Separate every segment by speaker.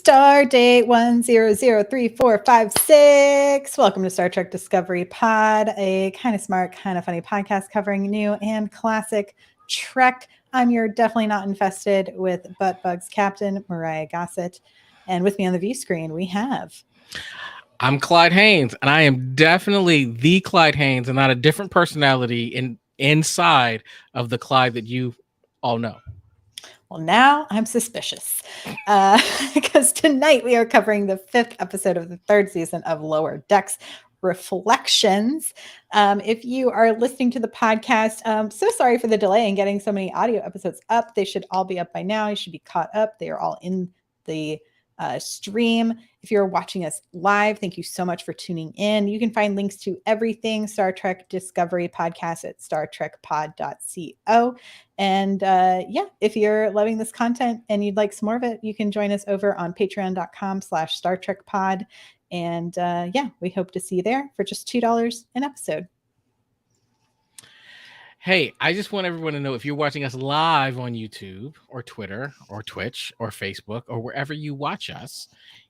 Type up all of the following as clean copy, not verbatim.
Speaker 1: Star date 10034556. Welcome to Star Trek Discovery Pod, a kind of smart, kind of funny podcast covering new and classic Trek. I'm your definitely not infested with butt bugs captain, Mariah Gossett. And with me on the view screen, we have.
Speaker 2: I'm Clyde Haynes, and I am definitely the Clyde Haynes and not a different personality inside of the Clyde that you all know.
Speaker 1: Well, now I'm suspicious because tonight we are covering the 5th episode of the 3rd season of Lower Decks Reflections. If you are listening to the podcast, so sorry for the delay in getting so many audio episodes up. They should all be up by now. You should be caught up. They are all in the stream. If you're watching us live, thank you so much for tuning in. You can find links to everything Star Trek Discovery podcast at startrekpod.co. And if you're loving this content and you'd like some more of it, you can join us over on patreon.com/StarTrekPod. And we hope to see you there for just $2 an episode.
Speaker 2: Hey, I just want everyone to know, if you're watching us live on YouTube or Twitter or Twitch or Facebook or wherever you watch us,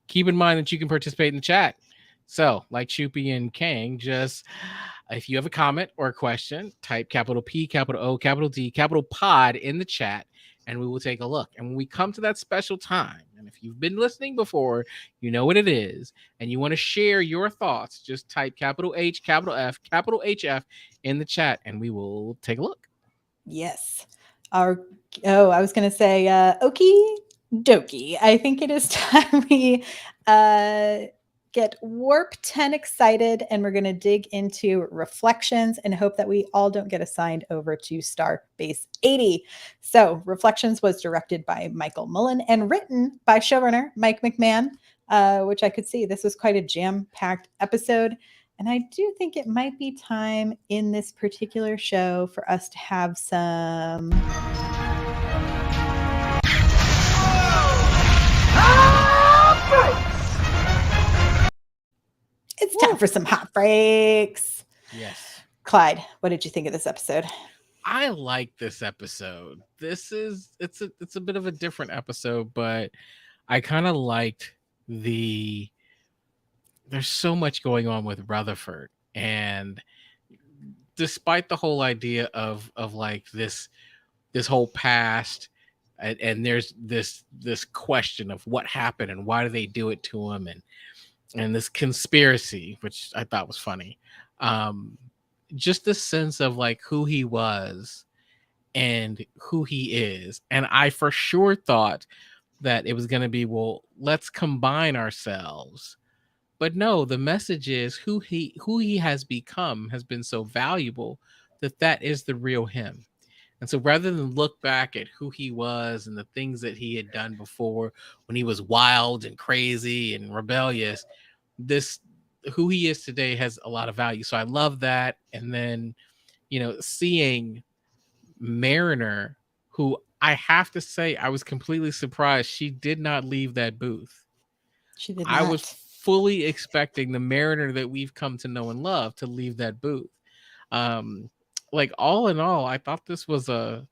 Speaker 2: keep in mind that you can participate in the chat. So, like Choopy and Kang, just if you have a comment or a question, type capital P, capital O, capital D, capital pod in the chat, and we will take a look. And when we come to that special time, and if you've been listening before, you know what it is, and you want to share your thoughts, just type capital H, capital F, capital HF in the chat, and we will take a look.
Speaker 1: Yes. I was going to say, okie dokie. I think it is time we get Warp 10 excited, and we're going to dig into Reflections and hope that we all don't get assigned over to Starbase 80. So Reflections was directed by Michael Mullen and written by showrunner Mike McMahon, which I could see this was quite a jam-packed episode. And I do think it might be time in this particular show for us to have some... It's time for some hot breaks.
Speaker 2: Yes.
Speaker 1: Clyde, what did you think of this episode?
Speaker 2: I like this episode. It's a bit of a different episode, but I kind of liked there's so much going on with Rutherford, and despite the whole idea of like this whole past, and there's this question of what happened and why do they do it to him, and this conspiracy, which I thought was funny. Just the sense of like who he was and who he is. And I for sure thought that it was going to be, well, let's combine ourselves. But no, the message is who he has become has been so valuable that is the real him. And so rather than look back at who he was and the things that he had done before when he was wild and crazy and rebellious, who he is today has a lot of value. So I love that. And then, seeing Mariner, who I have to say, I was completely surprised she did not leave that booth.
Speaker 1: She did not.
Speaker 2: I was fully expecting the Mariner that we've come to know and love to leave that booth. Like all in all, I thought this was a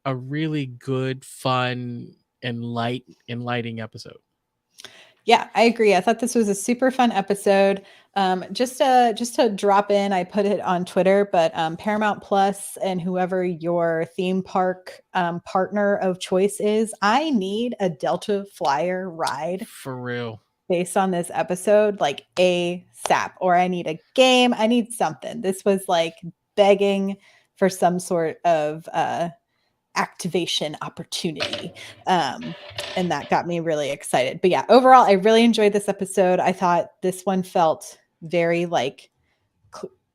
Speaker 2: really good, fun, enlightening episode.
Speaker 1: Yeah, I agree. I thought this was a super fun episode. Just to drop in, I put it on Twitter, but Paramount Plus and whoever your theme park partner of choice is, I need a Delta Flyer ride.
Speaker 2: For real.
Speaker 1: Based on this episode, like ASAP, or I need a game. I need something. This was like begging for some sort of activation opportunity, and that got me really excited. But yeah, overall I really enjoyed this episode. I thought this one felt very like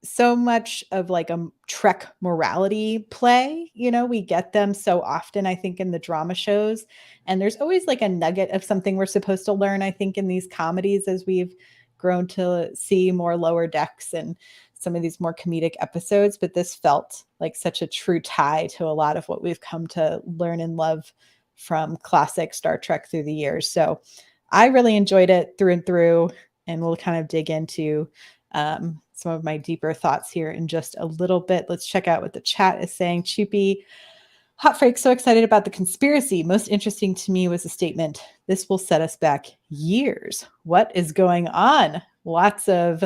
Speaker 1: so much of like a Trek morality play. We get them so often, I think, in the drama shows, and there's always like a nugget of something we're supposed to learn, I think, in these comedies as we've grown to see more Lower Decks and some of these more comedic episodes. But this felt like such a true tie to a lot of what we've come to learn and love from classic Star Trek through the years. So I really enjoyed it through and through, and we'll kind of dig into some of my deeper thoughts here in just a little bit. Let's check out what the chat is saying. Choopy, Hot Freak, so excited about the conspiracy. Most interesting to me was the statement, "This will set us back years." What is going on? Lots of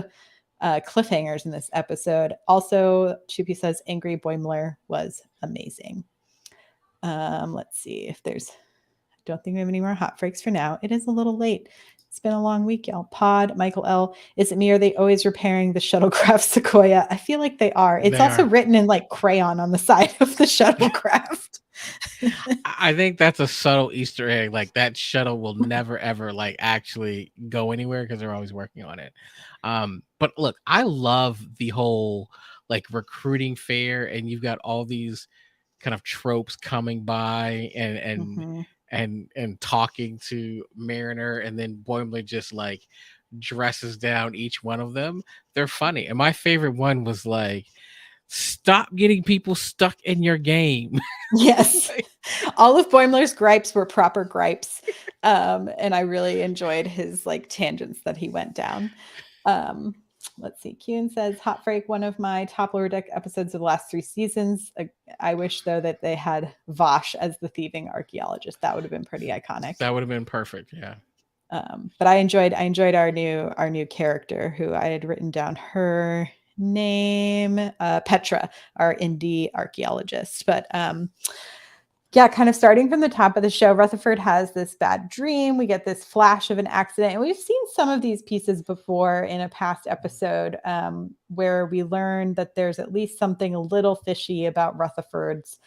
Speaker 1: cliffhangers in this episode. Also, Chupi says Angry Boimler was amazing. Let's see if there's, I don't think we have any more hot freaks for now. It is a little late. It's been a long week, y'all. Pod, Michael L. Is it me? Are they always repairing the shuttlecraft Sequoia? I feel like they are. It's also written in like crayon on the side of the shuttlecraft.
Speaker 2: I think that's a subtle Easter egg. Like that shuttle will never ever like actually go anywhere because they're always working on it. But look, I love the whole like recruiting fair, and you've got all these kind of tropes coming by and talking to Mariner, and then Boimler just like dresses down each one of them. They're funny. And my favorite one was like, stop getting people stuck in your game.
Speaker 1: Yes. All of Boimler's gripes were proper gripes. And I really enjoyed his like tangents that he went down. Let's see. Kuhn says, Hot Freak, one of my top Lower Deck episodes of the last 3 seasons. I wish, though, that they had Vosh as the thieving archaeologist. That would have been pretty iconic.
Speaker 2: That would have been perfect, yeah.
Speaker 1: But I enjoyed our new character, who I had written down her name, Petra, our indie archaeologist. But yeah, kind of starting from the top of the show, Rutherford has this bad dream. We get this flash of an accident. And we've seen some of these pieces before in a past episode, where we learn that there's at least something a little fishy about Rutherford's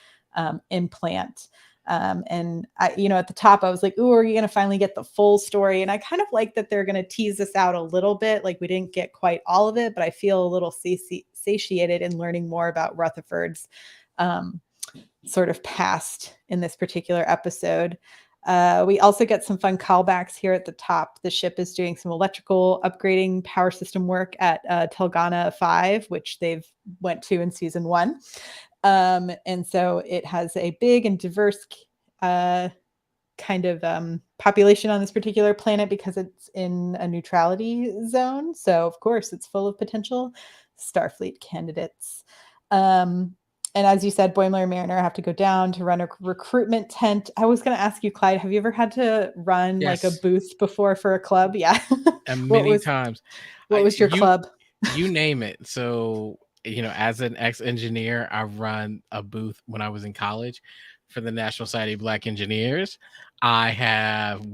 Speaker 1: implant. And I, at the top, I was like, ooh, are you going to finally get the full story? And I kind of like that they're going to tease this out a little bit. Like we didn't get quite all of it, but I feel a little satiated in learning more about Rutherford's sort of past in this particular episode. We also get some fun callbacks here at the top. The ship is doing some electrical upgrading power system work at Telgana 5, which they've went to in season 1. And so it has a big and diverse kind of population on this particular planet because it's in a neutrality zone. So of course it's full of potential Starfleet candidates. And as you said, Boimler and Mariner have to go down to run a recruitment tent. I was going to ask you, Clyde, have you ever had to run like a booth before for a club? Yeah.
Speaker 2: And many times.
Speaker 1: What was your club?
Speaker 2: You name it. So, as an ex-engineer, I run a booth when I was in college for the National Society of Black Engineers. I have,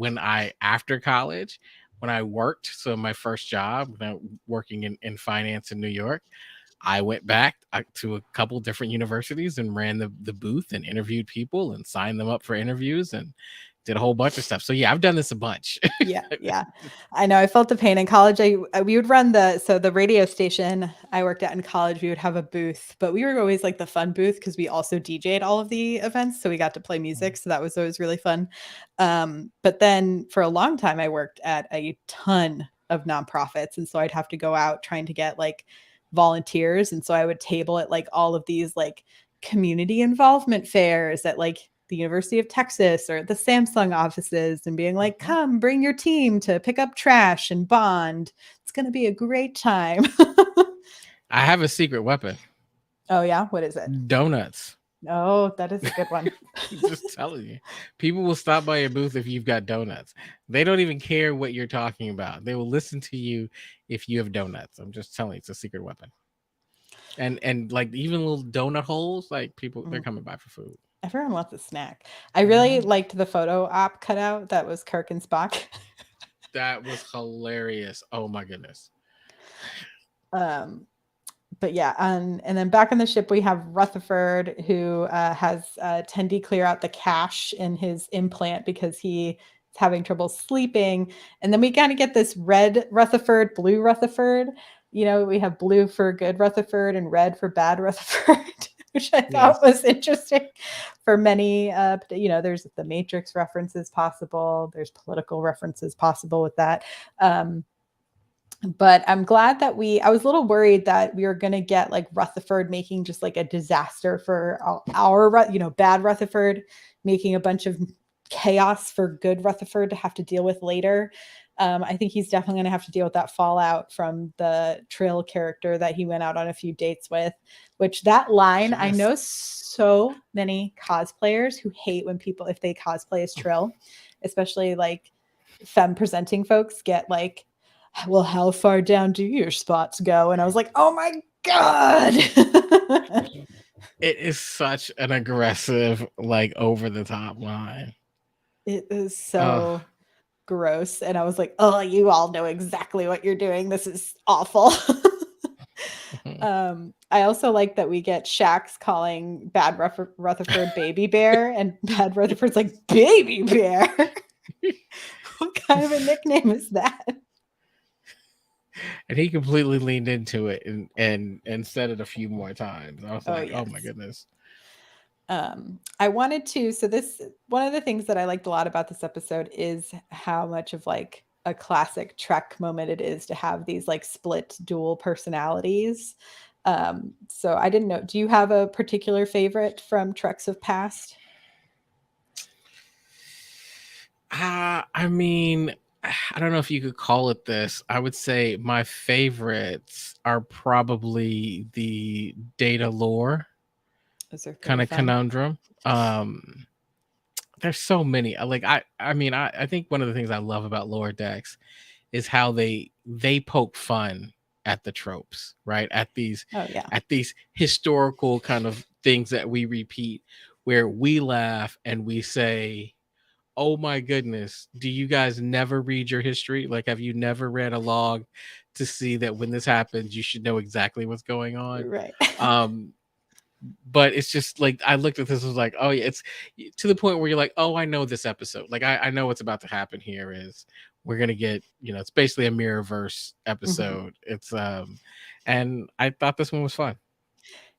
Speaker 2: after college, when I worked, so my first job, working in finance in New York, I went back to a couple different universities and ran the booth and interviewed people and signed them up for interviews and did a whole bunch of stuff. So yeah, I've done this a bunch.
Speaker 1: Yeah. I know. I felt the pain in college. We would run the radio station I worked at in college. We would have a booth, but we were always like the fun booth because we also DJ'd all of the events. So we got to play music. So that was always really fun. But then for a long time, I worked at a ton of nonprofits. And so I'd have to go out trying to get like volunteers. And so I would table at like all of these like community involvement fairs at like the University of Texas or the Samsung offices and being like, come bring your team to pick up trash and bond. It's going to be a great time.
Speaker 2: I have a secret weapon.
Speaker 1: Oh yeah. What is it?
Speaker 2: Donuts.
Speaker 1: Oh, that is a good one.
Speaker 2: Just telling you, people will stop by your booth if you've got donuts. They don't even care what you're talking about. They will listen to you if you have donuts. I'm just telling you, it's a secret weapon. And like even little donut holes, like people, they're coming by for food.
Speaker 1: Everyone wants a snack. I really liked the photo op cutout that was Kirk and Spock.
Speaker 2: That was hilarious. Oh my goodness.
Speaker 1: But yeah, and then back on the ship, we have Rutherford, who has Tendi clear out the cache in his implant because he's having trouble sleeping. And then we kind of get this red Rutherford, blue Rutherford. We have blue for good Rutherford and red for bad Rutherford, which I thought was interesting for many. There's the Matrix references possible. There's political references possible with that. But I'm glad that I was a little worried that we were going to get like Rutherford making just like a disaster for our bad Rutherford, making a bunch of chaos for good Rutherford to have to deal with later. I think he's definitely going to have to deal with that fallout from the Trill character that he went out on a few dates with, which that line, I know so many cosplayers who hate when people, if they cosplay as Trill, especially like femme presenting folks get like, well, how far down do your spots go? And I was like, oh my God.
Speaker 2: It is such an aggressive, like over the top line.
Speaker 1: It is so gross. And I was like, oh, you all know exactly what you're doing. This is awful. I also like that we get Shax calling Bad Rutherford Baby Bear, and Bad Rutherford's like, Baby Bear? What kind of a nickname is that?
Speaker 2: And he completely leaned into it and said it a few more times. I was like,
Speaker 1: yes.
Speaker 2: oh my goodness.
Speaker 1: I wanted to, so this, one of the things that I liked a lot about this episode is how much of like a classic Trek moment it is to have these like split dual personalities. So I didn't know, do you have a particular favorite from Treks of Past?
Speaker 2: I mean, I don't know if you could call it this. I would say my favorites are probably the Data Lore kind of conundrum. There's so many. I think one of the things I love about Lower Decks is how they poke fun at the tropes, right? At these historical kind of things that we repeat, where we laugh and we say, oh my goodness, do you guys never read your history? Like, have you never read a log to see that when this happens, you should know exactly what's going on?
Speaker 1: Right.
Speaker 2: But it's just like, I looked at this, was like, oh yeah, it's to the point where you're like, oh, I know this episode. Like, I know what's about to happen here is we're going to get, it's basically a Mirrorverse episode. It's, and I thought this one was fun.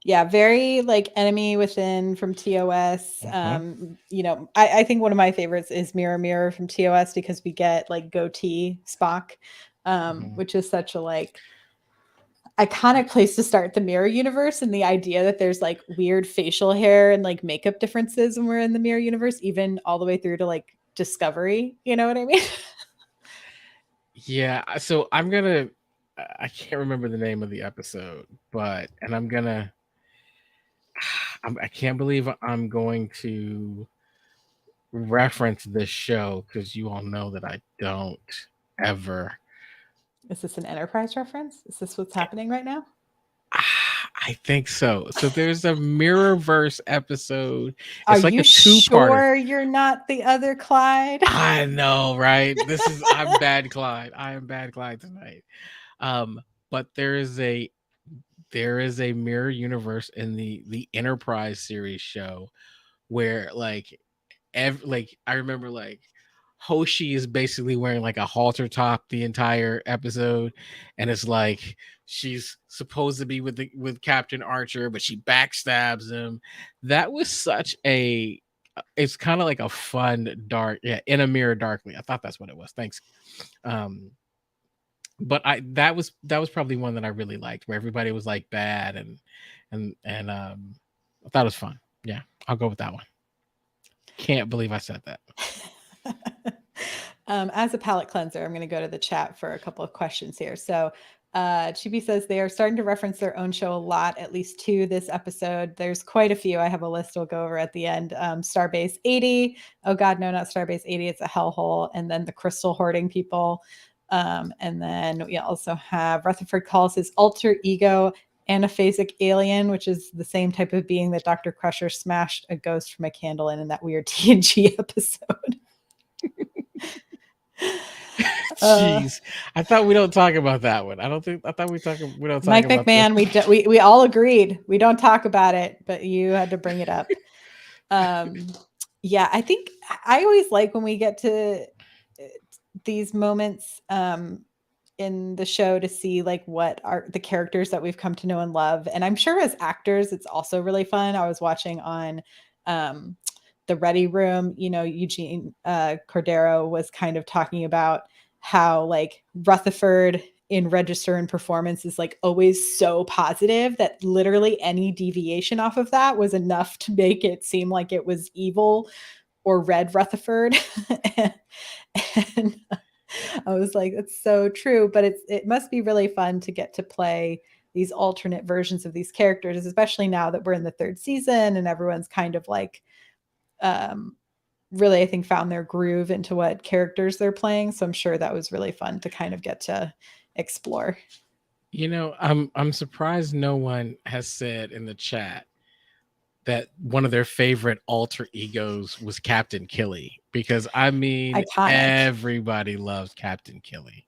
Speaker 1: Yeah, very like Enemy Within from TOS. I think one of my favorites is Mirror Mirror from TOS because we get like goatee Spock, which is such a like iconic place to start the Mirror universe, and the idea that there's like weird facial hair and like makeup differences when we're in the Mirror universe, even all the way through to like Discovery. You know what I mean?
Speaker 2: Yeah. So I can't remember the name of the episode, I can't believe I'm going to reference this show because you all know that I don't ever.
Speaker 1: Is this an Enterprise reference? Is this what's happening right now?
Speaker 2: I think so. So there's a Mirrorverse episode.
Speaker 1: It's like a two-parter. Sure you're not the other Clyde?
Speaker 2: I know, right? I'm bad Clyde. I am bad Clyde tonight. But there is a mirror universe in the Enterprise series show where I remember like Hoshi is basically wearing like a halter top the entire episode, and it's like she's supposed to be with Captain Archer, but she backstabs him. That was such a, it's kind of like a fun dark, In a Mirror Darkly. I thought that's what it was. Thanks. But that was probably one that I really liked, where everybody was like bad and I thought it was fun. Yeah, I'll go with that one. Can't believe I said that.
Speaker 1: As a palate cleanser, I'm going to go to the chat for a couple of questions here. So Chibi says they are starting to reference their own show a lot, at least two this episode. There's quite a few. I have a list we'll go over at the end. Starbase 80. Oh God, no, not Starbase 80. It's a hellhole. And then the crystal hoarding people. And then we also have Rutherford calls his alter ego anaphasic alien, which is the same type of being that Dr. Crusher smashed a ghost from a candle in that weird TNG episode.
Speaker 2: Jeez, I thought we don't talk about that one. I thought we don't talk
Speaker 1: Mike
Speaker 2: about
Speaker 1: McMahon. We all agreed we don't talk about it, but you had to bring it up. Yeah, I think I always like when we get to these moments in the show to see like what are the characters that we've come to know and love. And I'm sure as actors, it's also really fun. I was watching on the Ready Room, Eugene Cordero was kind of talking about how like Rutherford in register and performance is like always so positive that literally any deviation off of that was enough to make it seem like it was evil or red Rutherford. and I was like, it's so true. But it must be really fun to get to play these alternate versions of these characters, especially now that we're in the third season and everyone's kind of like um really, I think, found their groove into what characters they're playing. So I'm sure that was really fun to kind of get to explore.
Speaker 2: I'm surprised no one has said in the chat that one of their favorite alter egos was Captain Killy, because I mean
Speaker 1: Iconic.
Speaker 2: everybody loves Captain Killy.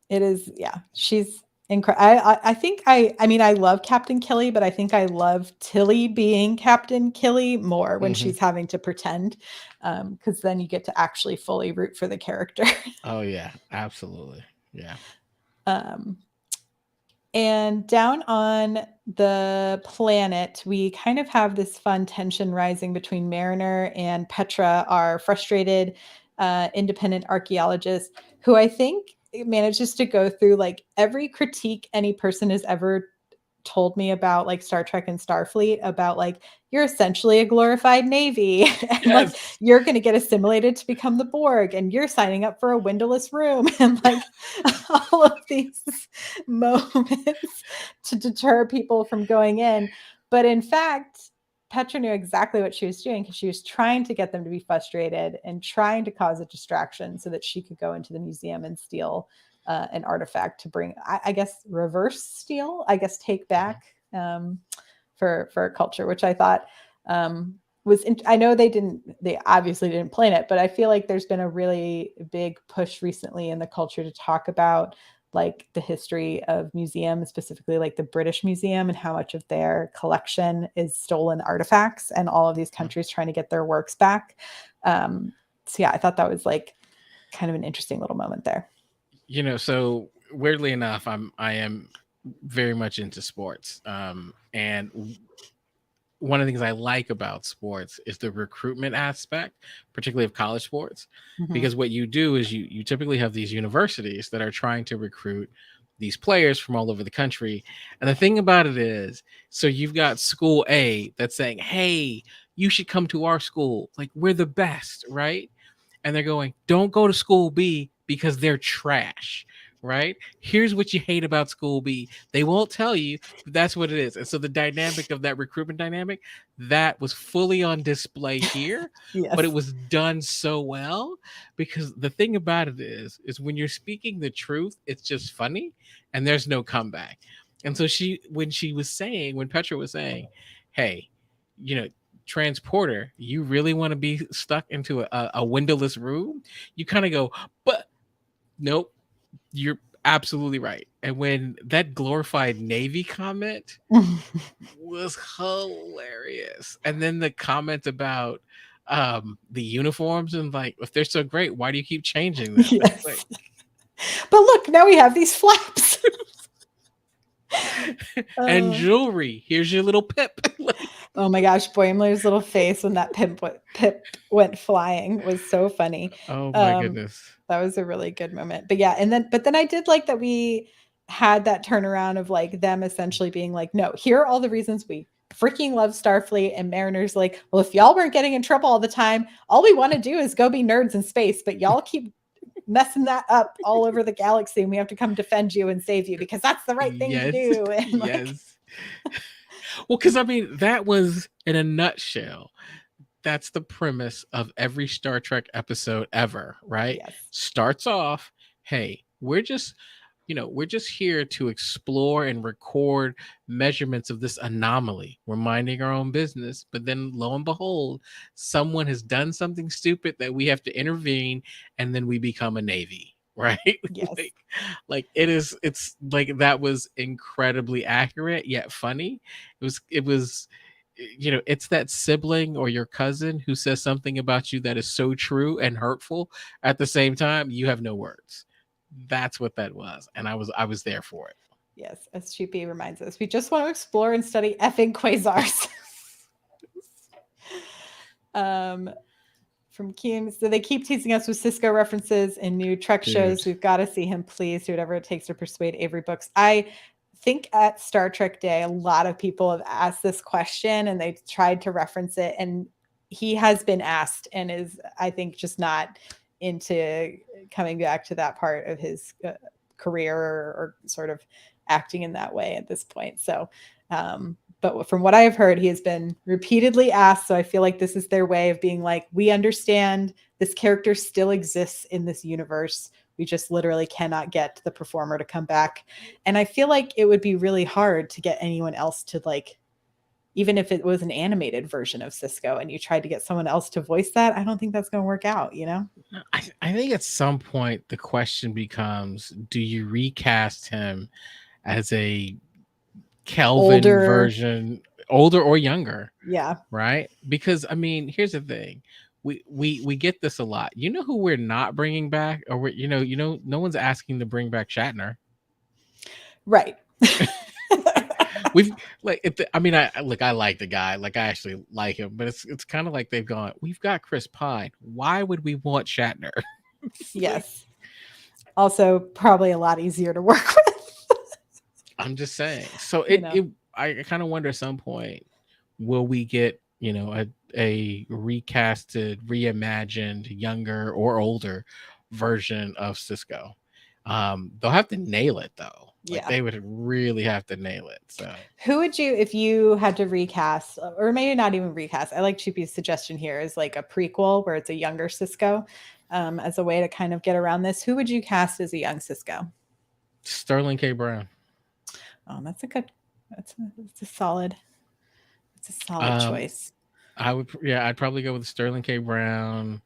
Speaker 1: It is, yeah. She's incredible. I think I mean I love Captain Killy, but I think I love Tilly being Captain Killy more when
Speaker 2: Mhm.
Speaker 1: she's having to pretend, because then you get to actually fully root for the character.
Speaker 2: Oh yeah, absolutely. Yeah.
Speaker 1: um, And down on the planet, we kind of have this fun tension rising between Mariner and Petra, our frustrated independent archaeologist, who I think manages to go through like every critique any person has ever told me about like Star Trek and Starfleet about like you're essentially a glorified navy and like
Speaker 2: Yes.
Speaker 1: you're going to get assimilated to become the Borg and you're signing up for a windowless room and like all of these moments to deter people from going in. But in fact, Petra knew exactly what she was doing because she was trying to get them to be frustrated and trying to cause a distraction so that she could go into the museum and steal an artifact to bring, I guess, reverse steal, I guess, take back for a culture, which I thought I know they obviously didn't plan it, but I feel like there's been a really big push recently in the culture to talk about like the history of museums, specifically like the British Museum and how much of their collection is stolen artifacts and all of these countries trying to get their works back. So yeah, I thought that was like kind of an interesting little moment there.
Speaker 2: So weirdly enough, I am very much into sports. And one of the things I like about sports is the recruitment aspect, particularly of college sports,
Speaker 1: Mhm.
Speaker 2: because what you do is you typically have these universities that are trying to recruit these players from all over the country. And the thing about it is, so you've got school A that's saying, "Hey, you should come to our school. Like we're the best," right? And they're going, "Don't go to school B because they're trash." Right? Here's what you hate about school B. They won't tell you, but that's what it is. And so the dynamic of that recruitment dynamic, that was fully on display here, but it
Speaker 1: Yes.
Speaker 2: was done so well, because the thing about it is when you're speaking the truth, it's just funny and there's no comeback. And so when Petra was saying, "Hey, you know, transporter, you really want to be stuck into a windowless room?" You kind of go, "But nope, you're absolutely right." And when that glorified Navy comment was hilarious, and then the comment about the uniforms, and like, if they're so great, why do you keep changing them? It's like,
Speaker 1: Yes. But look, now we have these flaps.
Speaker 2: and
Speaker 1: Uh,
Speaker 2: jewelry, here's your little pip. Like,
Speaker 1: oh my gosh, Boimler's little face when that pip went flying was so funny.
Speaker 2: oh my
Speaker 1: Um,
Speaker 2: goodness.
Speaker 1: that was a really good moment. But yeah, but then I did like that we had that turnaround of like them essentially being like, no, here are all the reasons we freaking love Starfleet. And Mariner's like, well, if y'all weren't getting in trouble all the time, all we want to do is go be nerds in space, but y'all keep messing that up all over the galaxy and we have to come defend you and save you because that's the right thing to
Speaker 2: Yes.
Speaker 1: do. And like,
Speaker 2: Yes. Well, because I mean, that was in a nutshell. That's the premise of every Star Trek episode ever, right?
Speaker 1: yes.
Speaker 2: Starts off, hey, we're just here to explore and record measurements of this anomaly. We're minding our own business, but then lo and behold, someone has done something stupid that we have to intervene, and then we become a navy, right?
Speaker 1: Yes.
Speaker 2: It's like that was incredibly accurate yet funny. It was it's that sibling or your cousin who says something about you that is so true and hurtful at the same time, you have no words. That's what that was, and I was there for it.
Speaker 1: Yes. As Chupi reminds us, we just want to explore and study effing quasars. um, from Keen. So they keep teasing us with Cisco references in new Trek shows.
Speaker 2: Dude.
Speaker 1: We've got to see him, please. Do whatever it takes to persuade Avery Brooks. I think at Star Trek Day, a lot of people have asked this question and they've tried to reference it. And he has been asked and is, I think, just not into coming back to that part of his career or sort of acting in that way at this point. So, but from what I have heard, he has been repeatedly asked. So I feel like this is their way of being like, we understand this character still exists in this universe. We just literally cannot get the performer to come back. And I feel like it would be really hard to get anyone else to, like, even if it was an animated version of Cisco and you tried to get someone else to voice that, I don't think that's going to work out, you know?
Speaker 2: I think at some point the question becomes, do you recast him as a Kelvin
Speaker 1: Older.
Speaker 2: version, older or younger?
Speaker 1: Yeah.
Speaker 2: Right? Because I mean, here's the thing. We get this a lot. You know who we're not bringing back, or no one's asking to bring back Shatner.
Speaker 1: Right.
Speaker 2: We've I mean, I like the guy, like I actually like him, but it's kind of like they've gone, we've got Chris Pine, why would we want Shatner?
Speaker 1: Yes. Also, probably a lot easier to work with.
Speaker 2: I'm just saying. So I kind of wonder at some point, will we get a recasted, reimagined, younger or older version of Cisco? They'll have to nail it though. Like, they would really have to nail it. So
Speaker 1: who would you, if you had to recast, or maybe not even recast, I like Chippy's suggestion here, is like a prequel where it's a younger Cisco, as a way to kind of get around this. Who would you cast as a young Cisco?
Speaker 2: Sterling K. Brown.
Speaker 1: Oh, that's a solid choice.
Speaker 2: I'd probably go with Sterling K. Brown.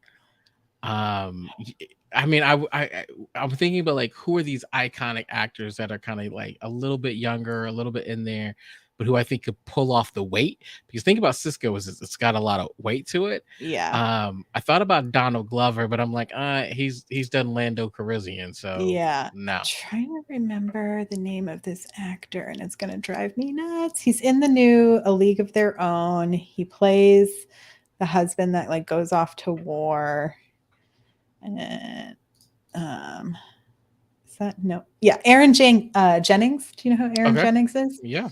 Speaker 2: I mean, I'm thinking about, like, who are these iconic actors that are kind of like a little bit younger, a little bit in there, but who I think could pull off the weight. Because think about Cisco, it's got a lot of weight to it.
Speaker 1: Yeah.
Speaker 2: I thought about Donald Glover, but I'm like, he's done Lando Calrissian, so
Speaker 1: yeah.
Speaker 2: no.
Speaker 1: I'm trying to remember the name of this actor, and it's gonna drive me nuts. He's in the new A League of Their Own. He plays the husband that, like, goes off to war. And is that no? Yeah, Aaron Jennings. Do you know who Aaron Jennings is?
Speaker 2: Yeah.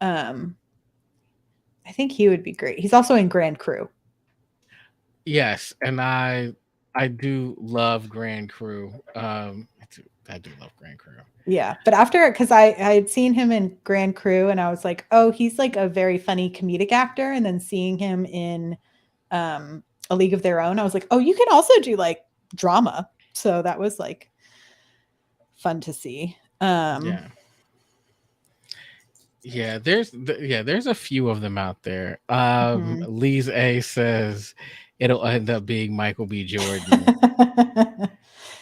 Speaker 1: I think he would be great. He's also in Grand Crew.
Speaker 2: Yes, and I do love Grand Crew. I do love Grand Crew.
Speaker 1: Yeah, but after, because I had seen him in Grand Crew, and I was like, oh, he's like a very funny comedic actor. And then seeing him in A League of Their Own, I was like, oh, you can also do like drama. So that was like fun to see.
Speaker 2: Yeah, there's a few of them out there. Lise A says it'll end up being Michael B. Jordan.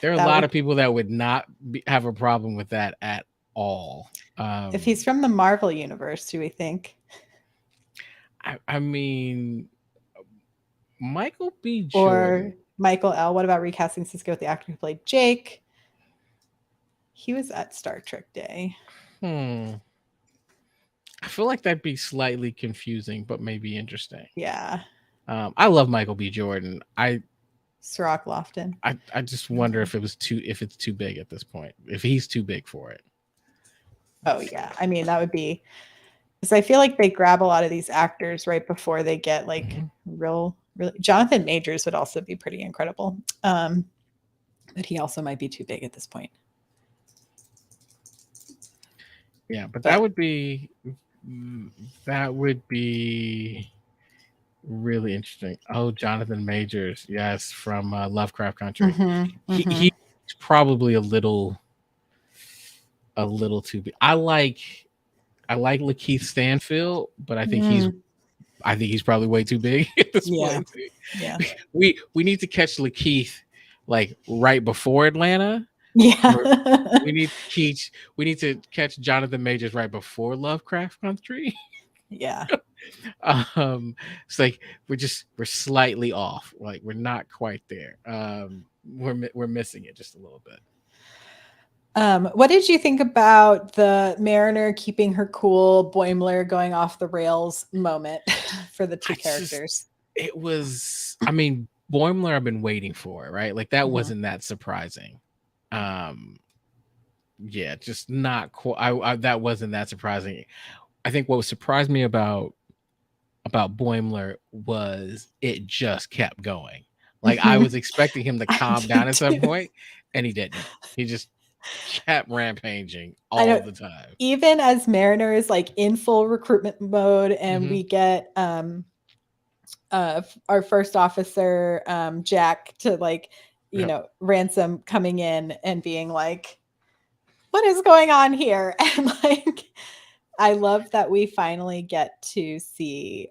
Speaker 2: There are a lot of people that would not have a problem with that at all.
Speaker 1: If he's from the Marvel universe, do we think?
Speaker 2: I mean, Michael B. Jordan.
Speaker 1: Or Michael L. What about recasting Cisco with the actor who played Jake? He was at Star Trek Day.
Speaker 2: I feel like that'd be slightly confusing, but maybe interesting.
Speaker 1: Yeah.
Speaker 2: I love Michael B. Jordan.
Speaker 1: Cirroc Lofton.
Speaker 2: I just wonder if it's too big at this point. If he's too big for it.
Speaker 1: Oh yeah. I mean, that would be, because I feel like they grab a lot of these actors right before they get like really. Jonathan Majors would also be pretty incredible. But he also might be too big at this point.
Speaker 2: Yeah, but that would be really interesting. Oh, Jonathan Majors, yes, from Lovecraft Country. He's probably a little too big. I like Lakeith Stanfield, but I think he's probably way too big at this point.
Speaker 1: Yeah.
Speaker 2: We need to catch Lakeith like right before Atlanta.
Speaker 1: Yeah.
Speaker 2: we need to catch Jonathan Majors right before Lovecraft Country.
Speaker 1: Yeah.
Speaker 2: It's like we're slightly off. Like, we're not quite there. We're missing it just a little bit.
Speaker 1: What did you think about the Mariner keeping her cool, Boimler going off the rails moment for the two characters?
Speaker 2: It was, I mean, Boimler I've been waiting for, right? Like, that wasn't that surprising. Yeah, just not quite. That wasn't that surprising. I think what surprised me about Boimler was it just kept going. Like I was expecting him to
Speaker 1: I
Speaker 2: calm down
Speaker 1: did
Speaker 2: at some
Speaker 1: too.
Speaker 2: point, and he didn't. He just kept rampaging
Speaker 1: I
Speaker 2: all
Speaker 1: know.
Speaker 2: the time.
Speaker 1: Even as Mariner is like in full recruitment mode, and
Speaker 2: Hmm.
Speaker 1: we get our first officer Jack to like
Speaker 2: Yep.
Speaker 1: Ransom coming in and being like, what is going on here? And like I love that we finally get to see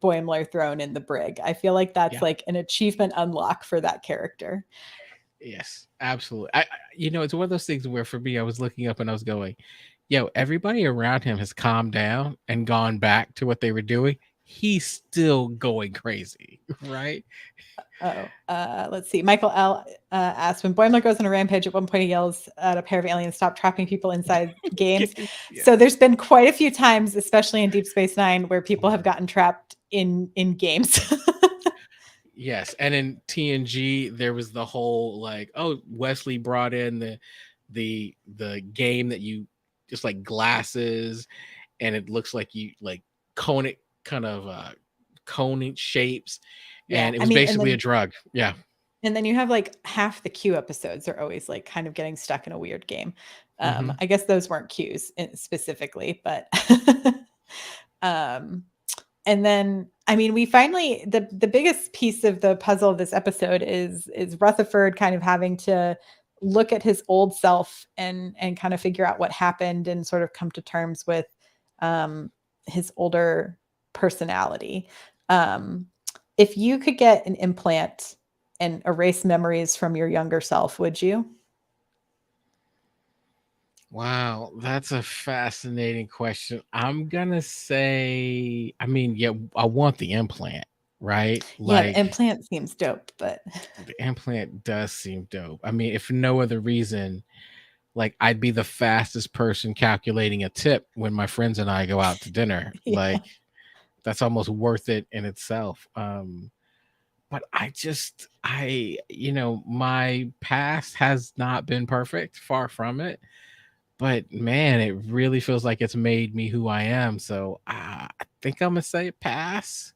Speaker 1: Boimler thrown in the brig. I feel like that's
Speaker 2: Yeah.
Speaker 1: like an achievement unlock for that character.
Speaker 2: Yes, absolutely. It's one of those things where for me, I was looking up and I was going, yo, everybody around him has calmed down and gone back to what they were doing. He's still going crazy, right?
Speaker 1: Let's see. Michael L. Asked, when Boimler goes on a rampage, at one point he yells at a pair of aliens, stop trapping people inside games.
Speaker 2: Yeah.
Speaker 1: So there's been quite a few times, especially in Deep Space Nine, where people have gotten trapped in games.
Speaker 2: Yes, and in TNG there was the whole like, oh, Wesley brought in the game that you just like glasses, and it looks like you like conic kind of cone shapes,
Speaker 1: Yeah.
Speaker 2: and it
Speaker 1: I
Speaker 2: was
Speaker 1: mean,
Speaker 2: basically a drug. Yeah.
Speaker 1: and then you have like half the Q episodes are always like kind of getting stuck in a weird game.
Speaker 2: Hmm.
Speaker 1: I guess those weren't Qs specifically, but um, and then I mean, we finally the biggest piece of the puzzle of this episode is Rutherford kind of having to look at his old self and kind of figure out what happened and sort of come to terms with um, his older personality. Um, if you could get an implant and erase memories from your younger self, would you?
Speaker 2: Wow, that's a fascinating question. I'm gonna say, I mean, yeah, I want the implant, right?
Speaker 1: Yeah, the
Speaker 2: Like
Speaker 1: implant seems dope, but
Speaker 2: the implant does seem dope. I mean, if for no other reason, like I'd be the fastest person calculating a tip when my friends and I go out to dinner.
Speaker 1: yeah.
Speaker 2: Like that's almost worth it in itself. But my past has not been perfect, far from it. But man, it really feels like it's made me who I am. So I think I'm gonna say pass.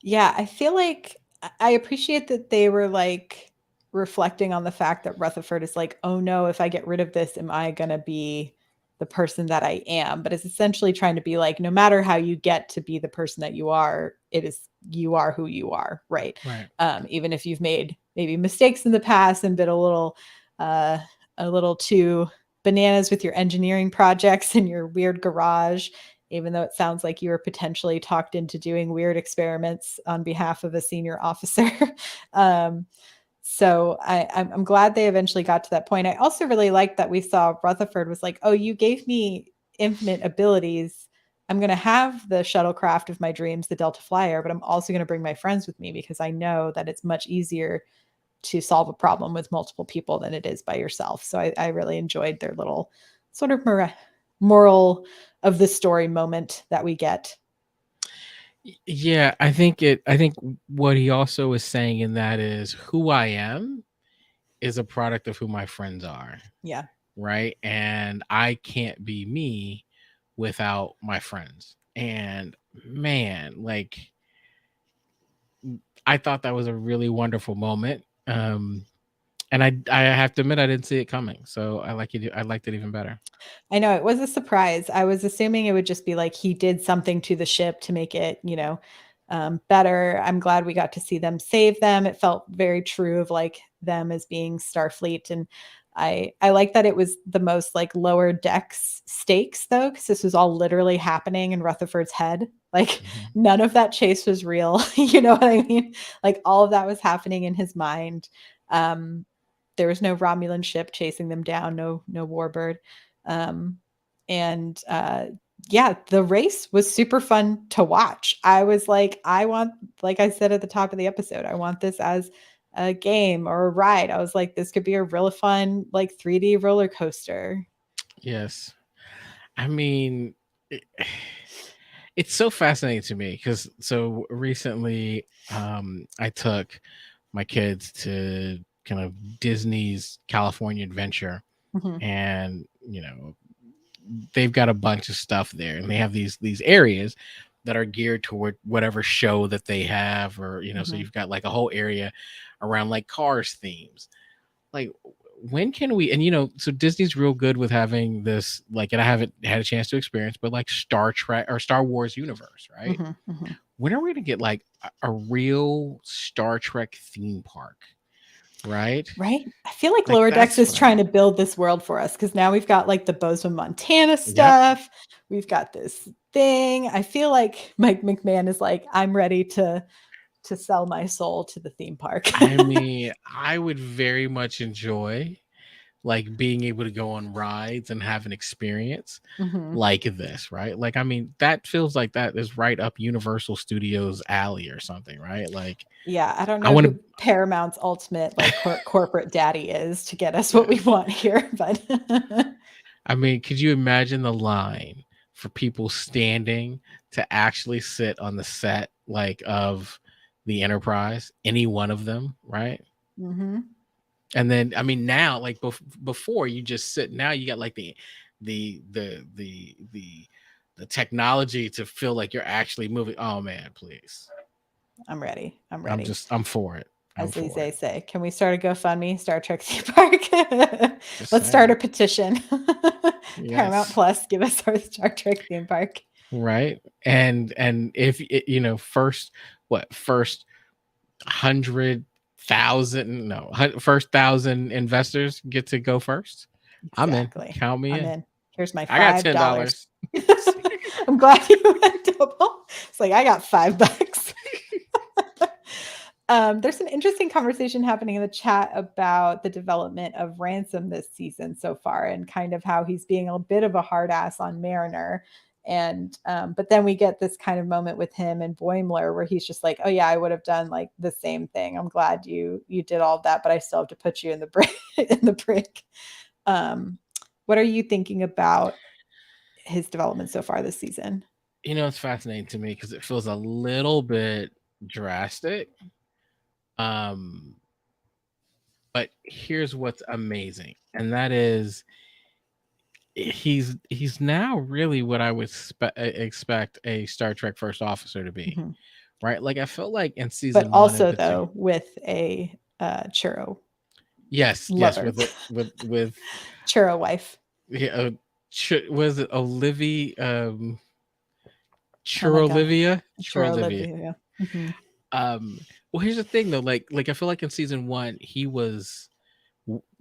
Speaker 1: Yeah, I feel like I appreciate that they were like reflecting on the fact that Rutherford is like, oh no, if I get rid of this, am I gonna be the person that I am? But it's essentially trying to be like, no matter how you get to be the person that you are, it is you are who you are, right?
Speaker 2: Right.
Speaker 1: Even if you've made maybe mistakes in the past and been uh, a little too bananas with your engineering projects in your weird garage, even though it sounds like you were potentially talked into doing weird experiments on behalf of a senior officer. um, so I'm glad they eventually got to that point. I also really liked that we saw Rutherford was like, "Oh, you gave me infinite abilities. I'm going to have the shuttlecraft of my dreams, the Delta Flyer, but I'm also going to bring my friends with me because I know that it's much easier to solve a problem with multiple people than it is by yourself." So I really enjoyed their little sort of moral of the story moment that we get.
Speaker 2: Yeah, I think what he also is saying in that is who I am is a product of who my friends are,
Speaker 1: Yeah.
Speaker 2: right? And I can't be me without my friends. And man, like I thought that was a really wonderful moment. And I have to admit I didn't see it coming. So I liked it even better.
Speaker 1: I know it was a surprise. I was assuming it would just be like he did something to the ship to make it, better. I'm glad we got to see them save them. It felt very true of like them as being Starfleet, and I like that it was the most like lower decks stakes though, because this was all literally happening in Rutherford's head. Like
Speaker 2: Mhm.
Speaker 1: none of that chase was real. You know what I mean? Like all of that was happening in his mind. Um, there was no Romulan ship chasing them down. No Warbird. Um, and yeah, the race was super fun to watch. I was like, like I said at the top of the episode, I want this as a game or a ride. I was like, this could be a real fun, like 3D roller coaster.
Speaker 2: Yes. I mean, it, it's so fascinating to me because so recently I took my kids to kind of Disney's California Adventure,
Speaker 1: Mhm.
Speaker 2: and they've got a bunch of stuff there, and they have these areas that are geared toward whatever show that they have, or so
Speaker 1: Mhm.
Speaker 2: you've got like a whole area around like Cars themes. Like, when can we? And so Disney's real good with having this, like, and I haven't had a chance to experience, but like Star Trek or Star Wars universe, right?
Speaker 1: Mhm. Mhm.
Speaker 2: When are we gonna get like a real Star Trek theme park, right?
Speaker 1: Right? I feel like
Speaker 2: Like,
Speaker 1: Lower Decks
Speaker 2: that's
Speaker 1: is
Speaker 2: what I
Speaker 1: trying
Speaker 2: want.
Speaker 1: to build this world for us because now we've got like the Bozeman, Montana
Speaker 2: Yep.
Speaker 1: stuff. We've got this thing. I feel like Mike McMahon is like, I'm ready to sell my soul to the theme park.
Speaker 2: I mean, I would very much enjoy like being able to go on rides and have an experience
Speaker 1: Mhm.
Speaker 2: like this, right? Like, I mean, that feels like that is right up Universal Studios alley or something, right? Like,
Speaker 1: Yeah, I don't
Speaker 2: I
Speaker 1: know
Speaker 2: want
Speaker 1: who
Speaker 2: to.
Speaker 1: Paramount's ultimate like corporate daddy is to get us what we want here, but
Speaker 2: I mean, could you imagine the line for people standing to actually sit on the set like of the Enterprise, any one of them, right?
Speaker 1: Mhm.
Speaker 2: And then, I mean, now, like, before you just sit, now you got like the the the the the technology to feel like you're actually moving. Oh man, please.
Speaker 1: I'm ready. I'm
Speaker 2: I'm
Speaker 1: ready.
Speaker 2: just I'm for it. I'm
Speaker 1: As they
Speaker 2: for it.
Speaker 1: say, can we start a GoFundMe, Star Trek theme park?
Speaker 2: Just
Speaker 1: Let's start a
Speaker 2: saying.
Speaker 1: petition. Paramount
Speaker 2: Yes.
Speaker 1: Plus, give us our Star Trek theme park.
Speaker 2: Right. And if it, first, first 100,000, no, first 1,000 investors get to go first. I'm in.
Speaker 1: Exactly.
Speaker 2: Count me
Speaker 1: I'm
Speaker 2: in.
Speaker 1: in. Here's my
Speaker 2: I got
Speaker 1: $5.
Speaker 2: $10.
Speaker 1: I'm glad you went double. It's like I got $5. There's an interesting conversation happening in the chat about the development of Ransom this season so far, and kind of how he's being a bit of a hard ass on Mariner. And but then we get this kind of moment with him and Boimler where he's just like, "Oh yeah, I would have done like the same thing. I'm glad you did all of that, but I still have to put you in the brick in the brick." Um, what are you thinking about his development so far this season?
Speaker 2: It's fascinating to me because it feels a little bit drastic. Um, but here's what's amazing, and that is he's now really what I would expect a Star Trek first officer to be,
Speaker 1: Mhm.
Speaker 2: right? Like, I felt like in
Speaker 1: But
Speaker 2: season one in
Speaker 1: also
Speaker 2: particular.
Speaker 1: though with a churro
Speaker 2: Yes,
Speaker 1: lover,
Speaker 2: with
Speaker 1: churro wife.
Speaker 2: yeah, was it Olivia,
Speaker 1: Oh my god,
Speaker 2: Churro
Speaker 1: churro
Speaker 2: Olivia.
Speaker 1: Olivia. Mhm.
Speaker 2: Um, well, here's the thing though, like I feel like in season one he was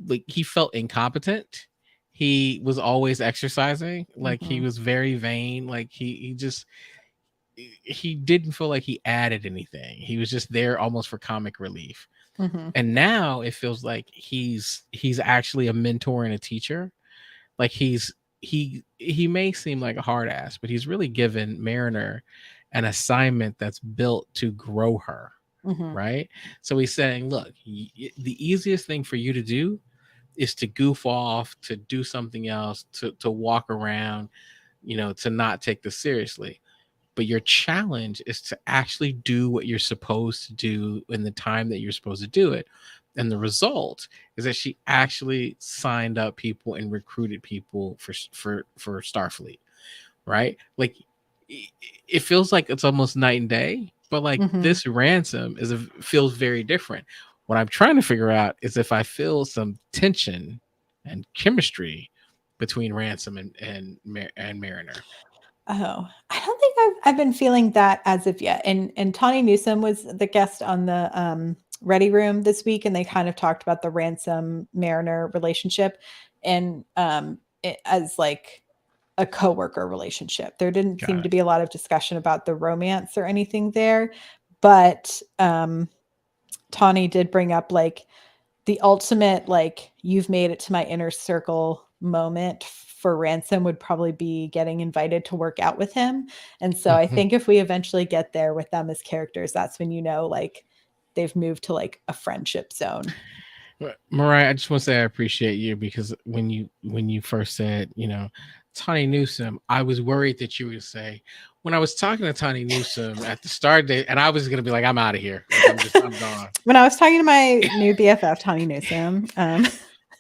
Speaker 2: like, he felt incompetent. He was always exercising, like he
Speaker 1: Mhm.
Speaker 2: was very vain, like he just he didn't feel like he added anything. He was just there almost for comic relief.
Speaker 1: Mhm.
Speaker 2: And now it feels like he's actually a mentor and a teacher. Like, he may seem like a hard ass, but he's really given Mariner an assignment that's built to grow her,
Speaker 1: Mhm.
Speaker 2: right? So he's saying, look, the easiest thing for you to do is to goof off, to do something else, to walk around, to not take this seriously. But your challenge is to actually do what you're supposed to do in the time that you're supposed to do it. And the result is that she actually signed up people and recruited people for Starfleet, right? Like, it feels like it's almost night and day, but like
Speaker 1: Mhm.
Speaker 2: this Ransom feels very different. What I'm trying to figure out is if I feel some tension and chemistry between Ransom and Mariner.
Speaker 1: Oh, I don't think I've been feeling that as of yet. And Tawny Newsome was the guest on the Ready Room this week, and they kind of talked about the Ransom Mariner relationship, and it, as like a coworker relationship. There didn't seem
Speaker 2: Got
Speaker 1: to
Speaker 2: it.
Speaker 1: be a lot of discussion about the romance or anything there, but Tawny did bring up like the ultimate like you've made it to my inner circle moment for Ransom would probably be getting invited to work out with him. And so I think if we eventually get there with them as characters, that's when like they've moved to like a friendship zone.
Speaker 2: Mariah, I just want to say I appreciate you, because when you first said, Tawny Newsome, I was worried that you would say, when I was talking to Tawny Newsome at the start date, and I was gonna be like, I'm out of here. Like, I'm gone.
Speaker 1: When I was talking to my new BFF, Tawny Newsome,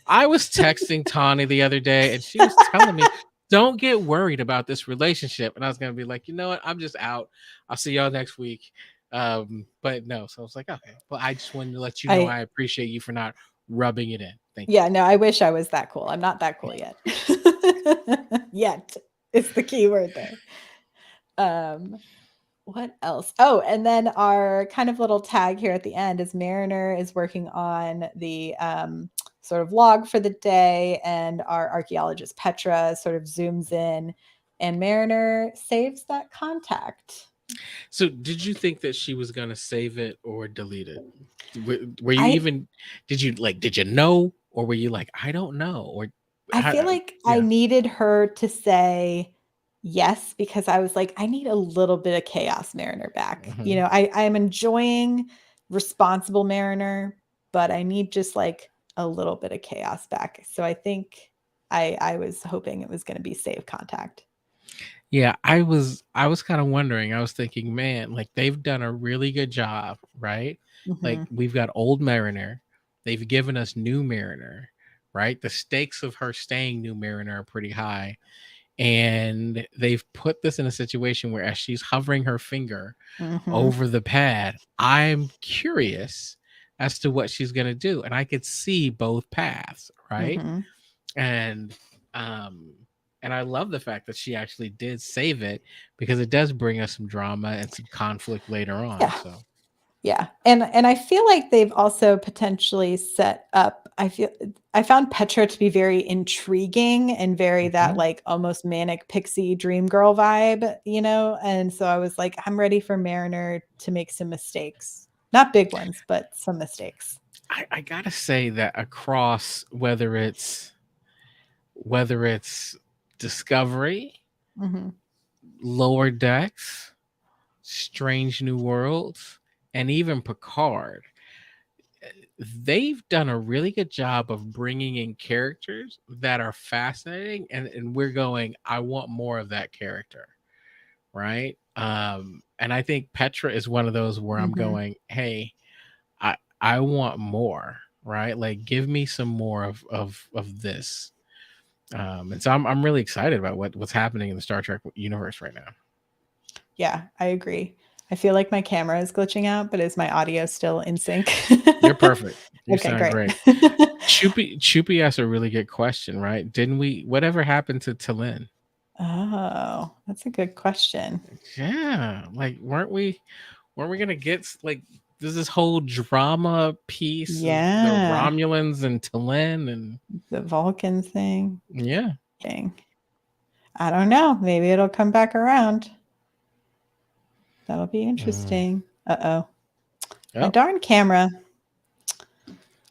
Speaker 2: I was texting Tawny the other day, and she was telling me don't get worried about this relationship. And I was gonna be like, you know what? I'm just out. I'll see y'all next week. But no, so I was like, okay. Well, I just wanted to let you know
Speaker 1: I
Speaker 2: I appreciate you for not rubbing it in. Thank you.
Speaker 1: Yeah, no, I wish I was that cool. I'm not that cool yet. Yet is the key word there. What else? Oh, and then our kind of little tag here at the end is Mariner is working on the sort of log for the day, and our archaeologist Petra sort of zooms in, and Mariner saves that contact.
Speaker 2: So, did you think that she was gonna save it or delete it? Were you
Speaker 1: I
Speaker 2: even? Did you like? Did you know, or were you like, I don't know, or
Speaker 1: I
Speaker 2: how?
Speaker 1: feel like I
Speaker 2: Yeah.
Speaker 1: needed her to say yes, because I was like, I need a little bit of chaos Mariner back. You
Speaker 2: Mhm.
Speaker 1: know, I'm enjoying responsible Mariner, but I need just like a little bit of chaos back. So I think I was hoping it was going to be save contact.
Speaker 2: Yeah, I was kind of wondering. I was thinking, man, like they've done a really good job, right? Like
Speaker 1: Hmm.
Speaker 2: we've got old Mariner, they've given us new Mariner, right? The stakes of her staying new Mariner are pretty high, and they've put this in a situation where as she's hovering her finger
Speaker 1: Hmm.
Speaker 2: over the pad, I'm curious as to what she's gonna do, and I could see both paths, right?
Speaker 1: Hmm.
Speaker 2: and um and I love the fact that she actually did save it because it does bring us some drama and some conflict later on.
Speaker 1: Yeah.
Speaker 2: So
Speaker 1: Yeah. And I feel like they've also potentially set up, I found Petra to be very intriguing and very that
Speaker 2: mhm.
Speaker 1: like almost manic pixie dream girl vibe, you know? And so I was like, I'm ready for Mariner to make some mistakes. Not big ones, but some mistakes.
Speaker 2: I gotta say that across whether it's Discovery,
Speaker 1: Hmm.
Speaker 2: Lower Decks, Strange New Worlds, and even Picard, they've done a really good job of bringing in characters that are fascinating, and we're going, I want more of that character, right? And I think Petra is one of those where I'm
Speaker 1: Hmm.
Speaker 2: going, hey, I want more, right? Like give me some more of this. And so I'm really excited about what's happening in the Star Trek universe right now.
Speaker 1: Yeah, I agree. I feel like my camera is glitching out, but is my audio still in sync?
Speaker 2: You're perfect. You
Speaker 1: Okay,
Speaker 2: sound
Speaker 1: great.
Speaker 2: great. Choopy asked a really good question, right? Didn't we? Whatever happened to Talin?
Speaker 1: Oh, that's a good question.
Speaker 2: Yeah, like weren't we gonna get like there's this whole drama piece of the
Speaker 1: Yeah,
Speaker 2: Romulans and Talin and
Speaker 1: the Vulcan thing.
Speaker 2: yeah.
Speaker 1: Dang. I don't know. Maybe it'll come back around. That'll be
Speaker 2: Mm.
Speaker 1: interesting. Uh-oh. My
Speaker 2: Oh,
Speaker 1: darn camera.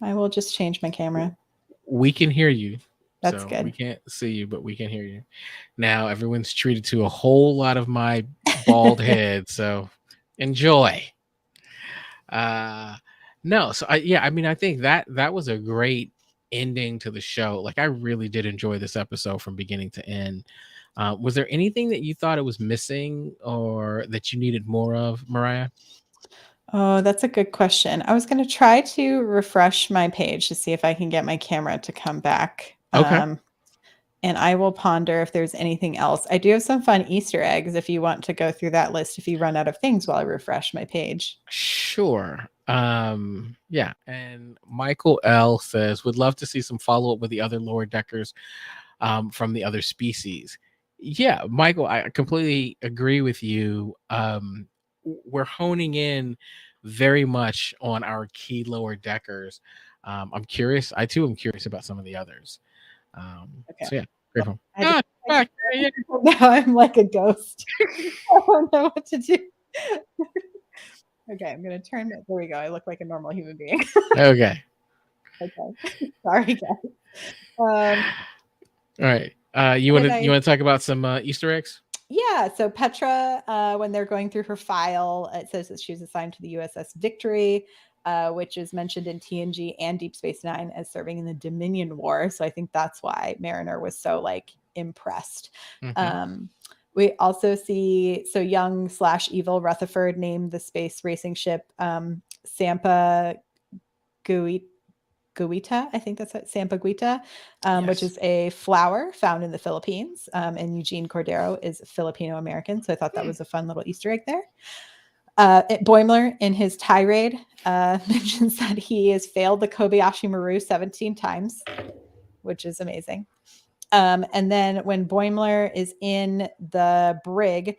Speaker 1: I will just change my camera.
Speaker 2: we can hear you.
Speaker 1: That's
Speaker 2: So we
Speaker 1: good.
Speaker 2: can't see you, but we can hear you. Now everyone's treated to a whole lot of my bald head, so enjoy. Uh no, so I mean I think that was a great ending to the show. Like I really did enjoy this episode from beginning to end. Was there anything that you thought it was missing or that you needed more of, Mariah?
Speaker 1: Oh, that's a good question. I was going to try to refresh my page to see if I can get my camera to come back.
Speaker 2: Okay.
Speaker 1: And I will ponder if there's anything else. I do have some fun Easter eggs if you want to go through that list if you run out of things while I refresh my page.
Speaker 2: Sure. Yeah. And Michael L says, would love to see some follow up with the other lower deckers from the other species. Yeah, Michael, I completely agree with you. We're honing in very much on our key lower deckers. I'm curious. I too am curious about some of the others.
Speaker 1: Okay.
Speaker 2: So yeah, great one.
Speaker 1: I had to
Speaker 2: Ah,
Speaker 1: my
Speaker 2: ah, yeah,
Speaker 1: camera. Now I'm like a ghost. I don't know what to do. Okay, I'm gonna turn it. There we go. I look like a normal human being.
Speaker 2: yeah. Okay.
Speaker 1: Okay. Sorry, guys. Um,
Speaker 2: All right. You
Speaker 1: what
Speaker 2: want
Speaker 1: did
Speaker 2: to you
Speaker 1: I
Speaker 2: want to talk about some Easter eggs?
Speaker 1: Yeah, so Petra, when they're going through her file, it says that she was assigned to the USS Victory, which is mentioned in TNG and Deep Space Nine as serving in the Dominion War. So I think that's why Mariner was so like impressed.
Speaker 2: Hmm.
Speaker 1: Um, we also see young slash evil Rutherford named the space racing ship Sampa Gui Sampaguita. I think that's it, Sampaguita, which
Speaker 2: Yes.
Speaker 1: is a flower found in the Philippines. And Eugene Cordero is Filipino American. So I thought that was a fun little Easter egg there. Boimler, in his tirade, mentions that he has failed the Kobayashi Maru 17 times, which is amazing. And then when Boimler is in the brig,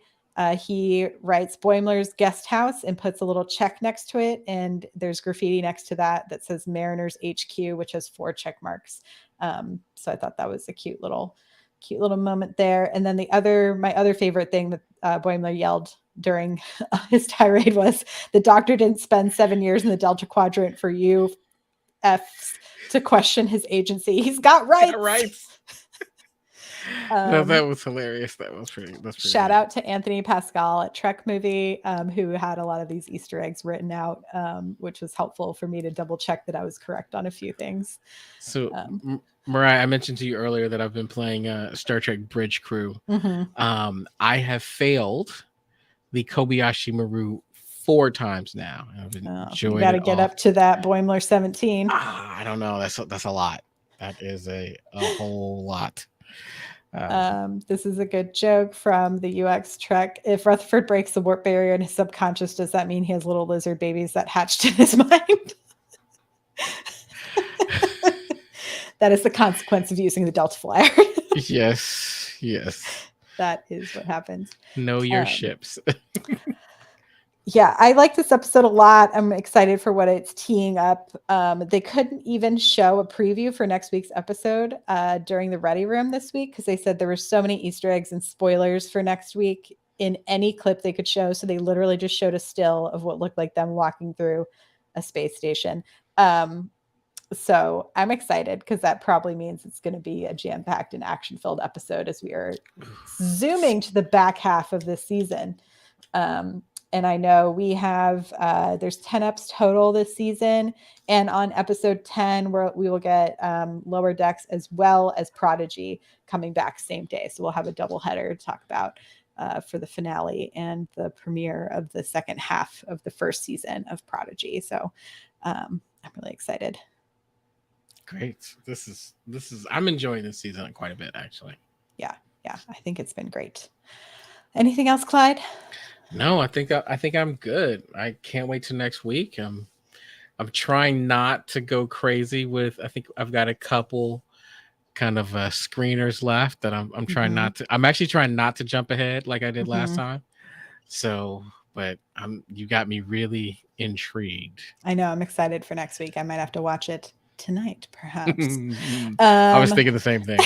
Speaker 1: he writes Boimler's guest house and puts a little check next to it. And there's graffiti next to that says Mariners HQ, which has 4 check marks. So I thought that was a cute little moment there. And then my other favorite thing that Boimler yelled during his tirade was, the doctor didn't spend 7 years in the Delta Quadrant for you F's to question his agency. He's got rights.
Speaker 2: Got rights. That was hilarious. That's pretty
Speaker 1: Shout
Speaker 2: good.
Speaker 1: out to Anthony Pascal at Trek Movie, who had a lot of these Easter eggs written out, which was helpful for me to double check that I was correct on a few things.
Speaker 2: So, Mariah, I mentioned to you earlier that I've been playing Star Trek Bridge Crew.
Speaker 1: Mm-hmm.
Speaker 2: I have failed the Kobayashi Maru 4 times now. I've enjoyed
Speaker 1: you got to get up to that Boimler 17.
Speaker 2: I don't know. That's a lot. That is a whole lot.
Speaker 1: This is a good joke from the UX Trek. If Rutherford breaks the warp barrier in his subconscious, does that mean he has little lizard babies that hatched in his mind? That is the consequence of using the Delta Flyer.
Speaker 2: Yes.
Speaker 1: That is what happens.
Speaker 2: Know your ships.
Speaker 1: Yeah, I like this episode a lot. I'm excited for what it's teeing up. They couldn't even show a preview for next week's episode during the Ready Room this week because they said there were so many Easter eggs and spoilers for next week in any clip they could show. So they literally just showed a still of what looked like them walking through a space station. So I'm excited because that probably means it's going to be a jam-packed and action-filled episode as we are zooming to the back half of this season. And I know we have, there's 10 eps total this season. And on episode 10, we will get Lower Decks as well as Prodigy coming back same day. So we'll have a double header to talk about for the finale and the premiere of the second half of the first season of Prodigy. So I'm really excited.
Speaker 2: Great. This is I'm enjoying this season quite a bit, actually.
Speaker 1: Yeah. I think it's been great. Anything else, Clyde?
Speaker 2: No, I think I'm good. I can't wait till next week. I'm trying not to go crazy with. I think I've got a couple kind of screeners left that I'm trying not to. I'm actually trying not to jump ahead like I did last time. So, but you got me really intrigued.
Speaker 1: I know. I'm excited for next week. I might have to watch it tonight, perhaps.
Speaker 2: I was thinking the same thing.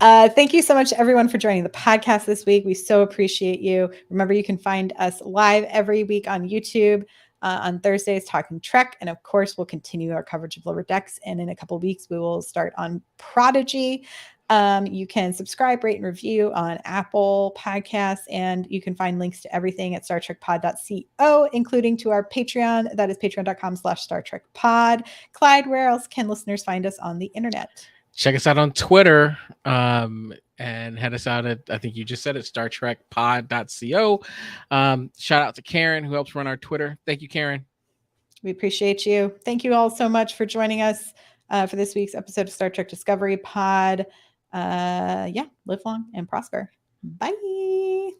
Speaker 1: Thank you so much, everyone, for joining the podcast this week. We so appreciate you. Remember, you can find us live every week on YouTube on Thursdays, talking Trek. And of course, we'll continue our coverage of Lower Decks. And in a couple of weeks, we will start on Prodigy. You can subscribe, rate, and review on Apple Podcasts, and you can find links to everything at StarTrekPod.co, including to our Patreon. That is patreon.com/StarTrekPod. Clyde, where else can listeners find us on the internet?
Speaker 2: Check us out on Twitter and head us out at, I think you just said it, StarTrekPod.co. Shout out to Karen, who helps run our Twitter. Thank you, Karen.
Speaker 1: We appreciate you. Thank you all so much for joining us for this week's episode of Star Trek Discovery Pod. Live long and prosper. Bye.